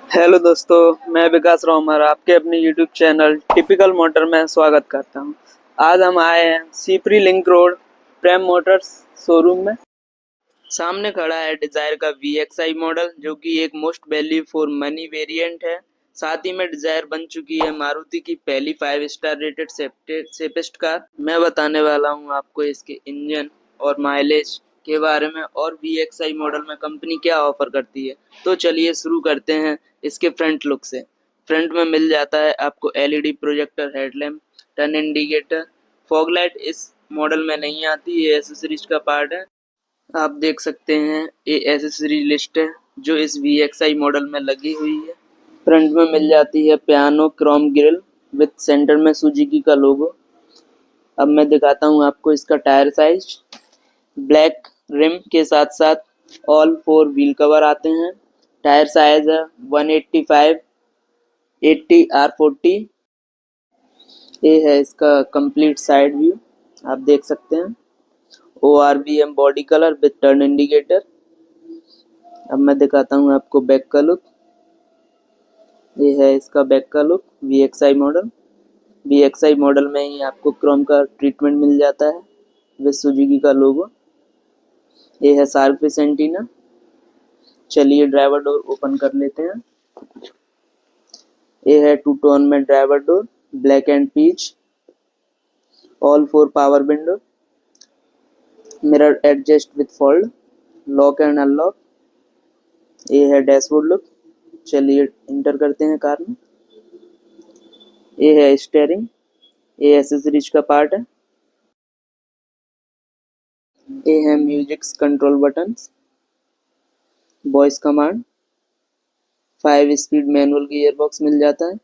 Hello दोस्तों, मैं विकास रोमर आपके अपने यूट्यूब चैनल टिपिकल मोटर में स्वागत करता हूं। आज हम आए हैं सीपरी लिंक रोड प्रेम मोटर्स शोरूम में। सामने खड़ा है डिजायर का VXI मॉडल, जो कि एक most value for money variant है। साथ ही में डिजायर बन चुकी है मारुति की पहली 5 स्टार रेटेड सेफेस्ट कार। मैं बताने वाला हूं आपको इसके इंजन और माइलेज के बारे में, और VXI मॉडल में कंपनी क्या ऑफर करती है। तो चलिए शुरू करते हैं इसके फ्रंट लुक से। फ्रंट में मिल जाता है आपको LED projector headlamp, turn indicator, fog light इस मॉडल में नहीं आती, ये एसेसरीज का पार्ट है। आप देख सकते हैं ये एसेसरी लिस्ट है जो इस VXI मॉडल में लगी हुई है। फ्रंट में मिल जाती है piano Chrome grill with centre में सुजुकी का लोगो। अब मैं दिखाता हूँ आपको इसका टायर साइज। ब्लैक रिम के साथ साथ ऑल 4 व्हील कवर आते हैं। टायर साइज है 185 80R40। ये है इसका कंप्लीट साइड व्यू, आप देख सकते हैं। ORVM body colour with turn indicator. अब मैं दिखाता हूँ आपको बैक का लुक। ये है इसका बैक का look VXI model. VXI model में ही आपको क्रोम का ट्रीटमेंट मिल जाता है विद सुजुकी का लोगो। ये है शार्क फिश एंटीना। चलिए ड्राइवर डोर ओपन कर लेते हैं। ये है 2 टोन में driver door, black and peach, all 4 power window, mirror adjust with fold, lock and unlock. ये है डैशबोर्ड लुक। चलिए इंटर करते हैं कार में। ये है स्टीयरिंग, ये एसेसरीज का पार्ट है। ये है music control buttons, voice command, 5 speed manual gear box मिल जाता है,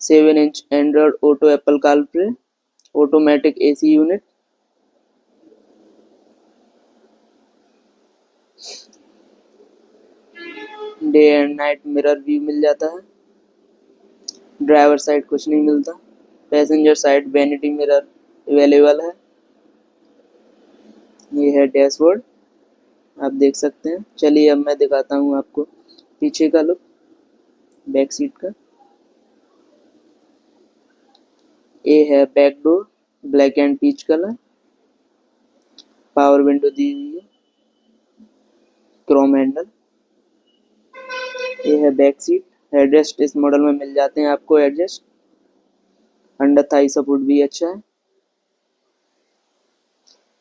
7 inch Android auto Apple CarPlay, automatic AC unit, day and night mirror view मिल जाता है। ड्राइवर साइड कुछ नहीं मिलता। Passenger side vanity mirror available है। ये है डैशबोर्ड, आप देख सकते हैं। चलिए अब मैं दिखाता हूँ आपको पीछे का लुक, बैक सीट का। ये है back door, black and peach colour, power window दी हुई है, क्रोम हैंडल। ये है बैक सीट। हेडरेस्ट इस मॉडल में मिल जाते हैं आपको एडजस्ट। अंडर थाई सपोर्ट भी अच्छा है।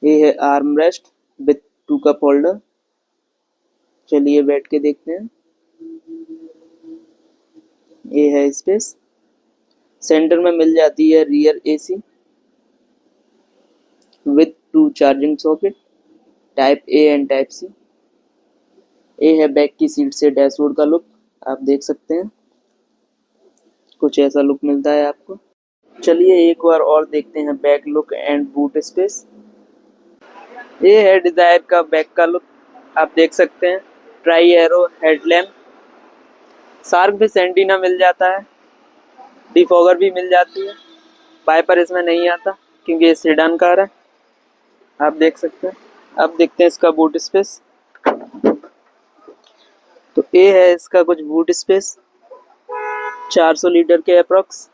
ये है arm rest with 2 cup holder. चलिए बैठ के देखते हैं। ये है स्पेस। सेंटर में मिल जाती है rear AC with 2 charging socket, type A and type C। ये है बैक की सीट से डैशबोर्ड का लुक, आप देख सकते हैं। कुछ ऐसा लुक मिलता है आपको। चलिए एक बार और देखते हैं back look and boot space. ये है डिजायर का बैक का लुक, आप देख सकते हैं। Tri arrow headlamp, shark fish antenna मिल जाता है, डिफॉगर भी मिल जाती है। वाइपर इसमें नहीं आता क्योंकि ये सेडान कार है, आप देख सकते हैं। अब देखते हैं इसका बूट स्पेस। तो ये है इसका कुछ बूट स्पेस, 400 लीटर के अप्रॉक्स।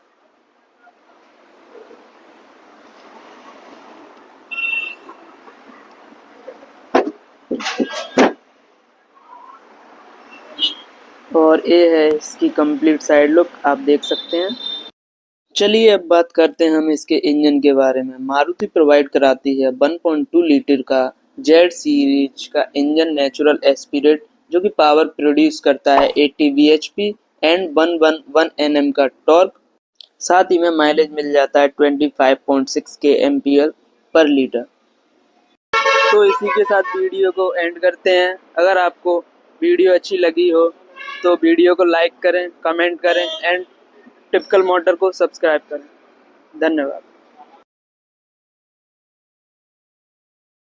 और ये है इसकी कंप्लीट साइड लुक, आप देख सकते हैं। चलिए अब बात करते हैं हम इसके इंजन के बारे में। मारुति प्रोवाइड कराती है 1.2 लीटर का जेड सीरीज का इंजन नेचुरल एस्पिरेट, जो कि पावर प्रोड्यूस करता है 80 bhp एंड 111 Nm का टॉर्क। साथ ही में माइलेज मिल जाता है 25.6 kmph पर लीटर। तो इसी के साथ वीडियो को एंड करते हैं। अगर आपको वीडियो अच्छी लगी हो तो वीडियो को लाइक करें, कमेंट करें एंड टिपिकल मोटर को सब्सक्राइब करें। धन्यवाद।